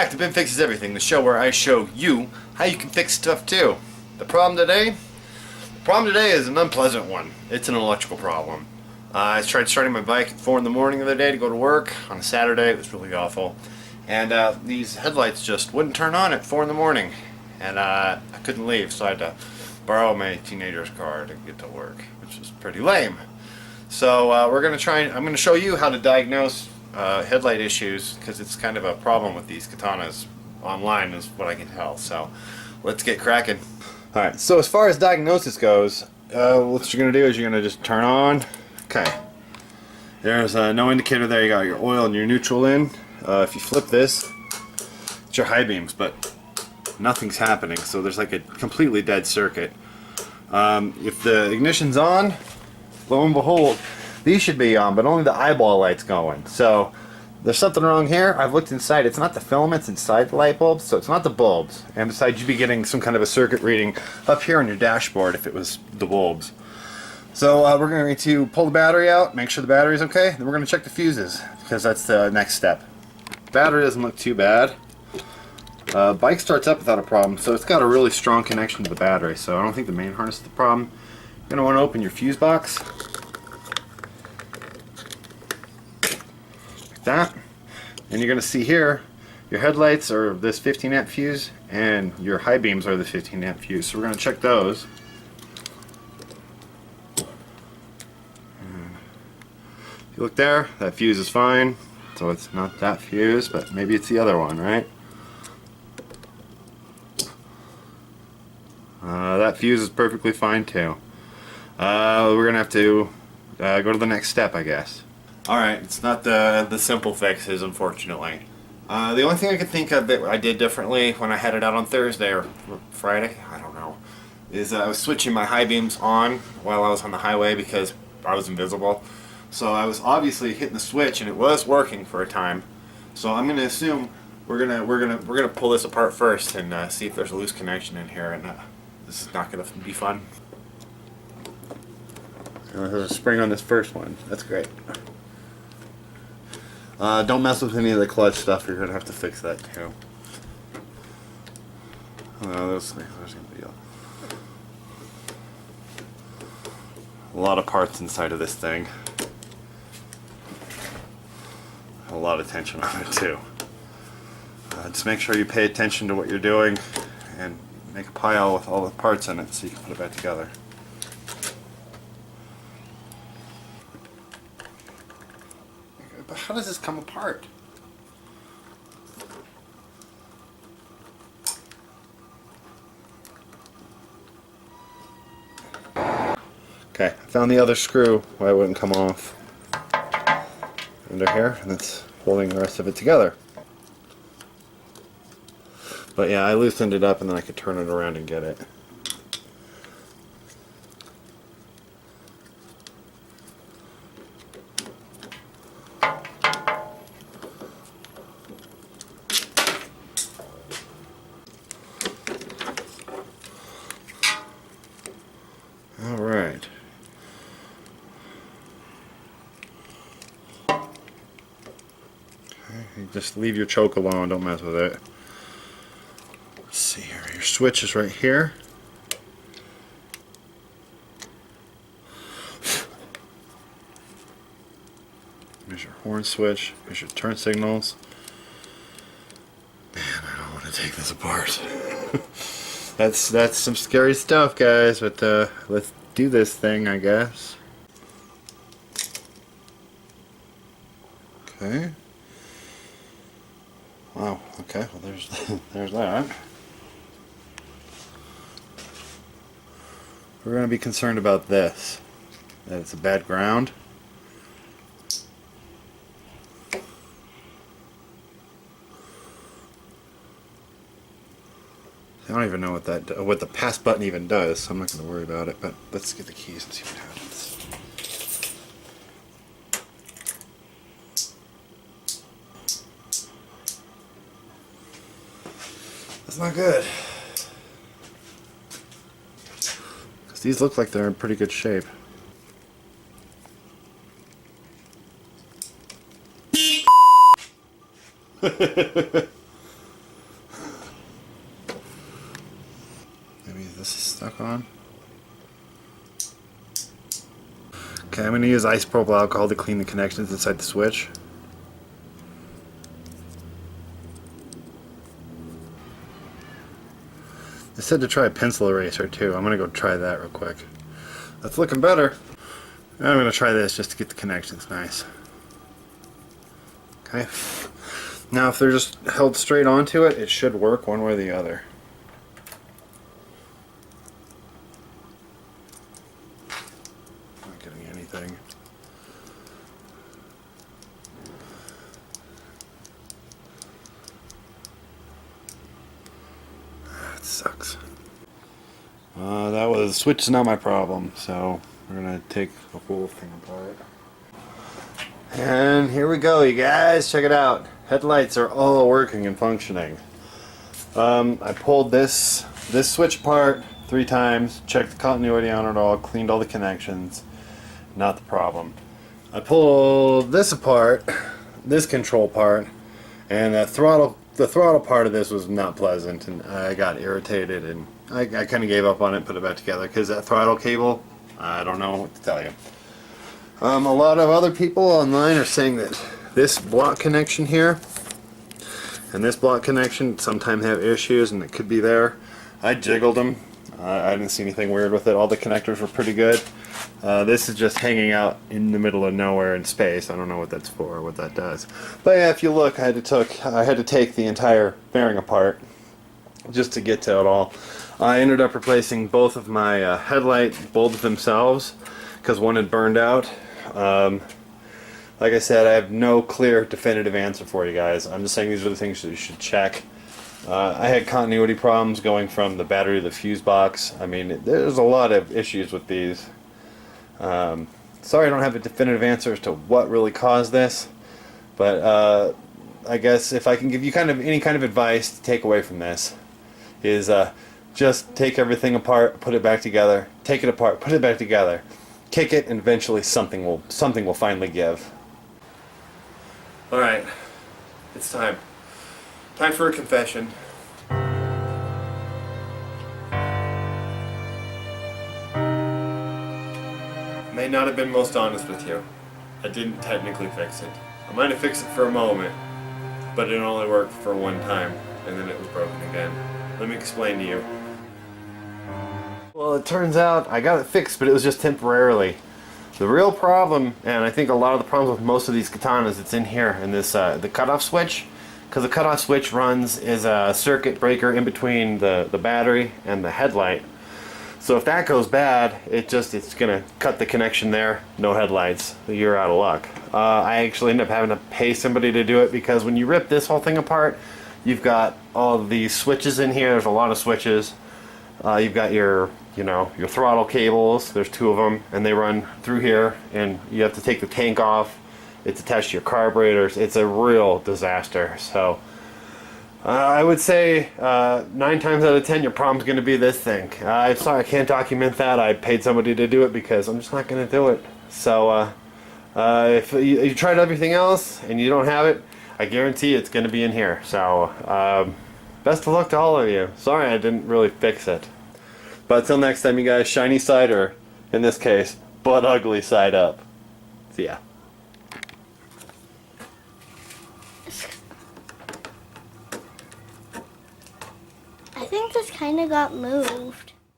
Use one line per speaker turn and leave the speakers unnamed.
back to Ben Fixes Everything, the show where I show you how you can fix stuff too. The problem today is an unpleasant one. It's an electrical problem. I tried starting my bike at 4 in the morning the other day to go to work on a Saturday. It was really awful. And these headlights just wouldn't turn on at 4 in the morning. And I couldn't leave, so I had to borrow my teenager's car to get to work, which is pretty lame. So I'm going to show you how to diagnose headlight issues, because it's kind of a problem with these katanas online is what I can tell. So let's get cracking. Alright, so as far as diagnosis goes, what you're going to do is you're going to just turn on. Okay, there's no indicator there. You got your oil and your neutral in. If you flip this, it's your high beams, but nothing's happening, so there's like a completely dead circuit. If the ignition's on, lo and behold, these should be on, but only the eyeball light's going. So there's something wrong here. I've looked inside. It's not the filaments inside the light bulbs, so it's not the bulbs. And besides, you'd be getting some kind of a circuit reading up here on your dashboard if it was the bulbs. So we're going to pull the battery out, make sure the battery's okay, then we're going to check the fuses, because that's the next step. Battery doesn't look too bad. Bike starts up without a problem, so it's got a really strong connection to the battery, so I don't think the main harness is the problem. You're going to want to open your fuse box. Like that. And you're going to see here, your headlights are this 15 amp fuse, and your high beams are the 15 amp fuse, so we're going to check those. If you look there, that fuse is fine, so it's not that fuse, but maybe it's the other one, right? That fuse is perfectly fine too. We're gonna have to go to the next step, I guess. Alright, it's not the simple fixes, unfortunately. The only thing I could think of that I did differently when I had it out on Thursday or Friday, I don't know, is I was switching my high beams on while I was on the highway because I was invisible. So I was obviously hitting the switch and it was working for a time. So I'm gonna assume we're gonna pull this apart first and see if there's a loose connection in here, and this is not gonna be fun. There's a spring on this first one. That's great. Don't mess with any of the clutch stuff. You're gonna have to fix that too. Oh, there's gonna be a lot of parts inside of this thing. A lot of tension on it too. Just make sure you pay attention to what you're doing and make a pile with all the parts in it so you can put it back together. But how does this come apart? Okay, I found the other screw why it wouldn't come off. Under here, and it's holding the rest of it together. But yeah, I loosened it up and then I could turn it around and get it. All right. You just leave your choke alone, don't mess with it. Let's see here, your switch is right here. There's your horn switch, there's your turn signals. Man, I don't want to take this apart. That's some scary stuff, guys, but let's do this thing, I guess. Okay. Wow, okay, well there's that. We're going to be concerned about this, that it's a bad ground. I don't even know what the pass button even does, so I'm not going to worry about it, but let's get the keys and see what happens. That's not good. Because these look like they're in pretty good shape. this is stuck on. Okay, I'm going to use isopropyl alcohol to clean the connections inside the switch. They said to try a pencil eraser too. I'm going to go try that real quick. That's looking better. I'm going to try this just to get the connections nice. Okay. Now if they're just held straight onto it, it should work one way or the other. Not getting anything. That sucks. The switch is not my problem, so we're gonna take the whole thing apart. And here we go, you guys. Check it out. Headlights are all working and functioning. I pulled this switch apart 3 times, checked the continuity on it all, cleaned all the connections. Not the problem. I pulled this apart, this control part, and the throttle part of this was not pleasant, and I got irritated, and I kind of gave up on it and put it back together because that throttle cable, I don't know what to tell you. A lot of other people online are saying that this block connection here and this block connection sometimes have issues, and it could be there. I jiggled them. I didn't see anything weird with it. All the connectors were pretty good. This is just hanging out in the middle of nowhere in space. I don't know what that's for or what that does. But yeah, if you look, I had to take the entire bearing apart just to get to it all. I ended up replacing both of my headlight bulbs themselves because one had burned out. Like I said, I have no clear definitive answer for you guys. I'm just saying these are the things that you should check. I had continuity problems going from the battery to the fuse box. I mean, there's a lot of issues with these. Sorry I don't have a definitive answer as to what really caused this, but I guess if I can give you any kind of advice to take away from this is just take everything apart, put it back together, take it apart, put it back together, kick it, and eventually something will finally give. All right, it's time. Time for a confession. May not have been most honest with you. I didn't technically fix it. I might have fixed it for a moment, but it only worked for one time, and then it was broken again. Let me explain to you. Well, it turns out I got it fixed, but it was just temporarily. The real problem, and I think a lot of the problems with most of these katanas, it's in here, in this the cutoff switch. Because the cutoff switch is a circuit breaker in between the battery and the headlight. So if that goes bad, it's gonna cut the connection there. No headlights. You're out of luck. I actually end up having to pay somebody to do it because when you rip this whole thing apart, you've got all these switches in here. There's a lot of switches. You've got your throttle cables. There's 2 of them, and they run through here. And you have to take the tank off. It's attached to your carburetors. It's a real disaster. So I would say 9 times out of 10 your problem's going to be this thing. I'm sorry I can't document that. I paid somebody to do it because I'm just not going to do it. So if you tried everything else and you don't have it, I guarantee it's going to be in here. So best of luck to all of you. Sorry I didn't really fix it. But until next time, you guys, shiny side, or in this case, butt ugly side up. See ya.
I think this kind of got moved.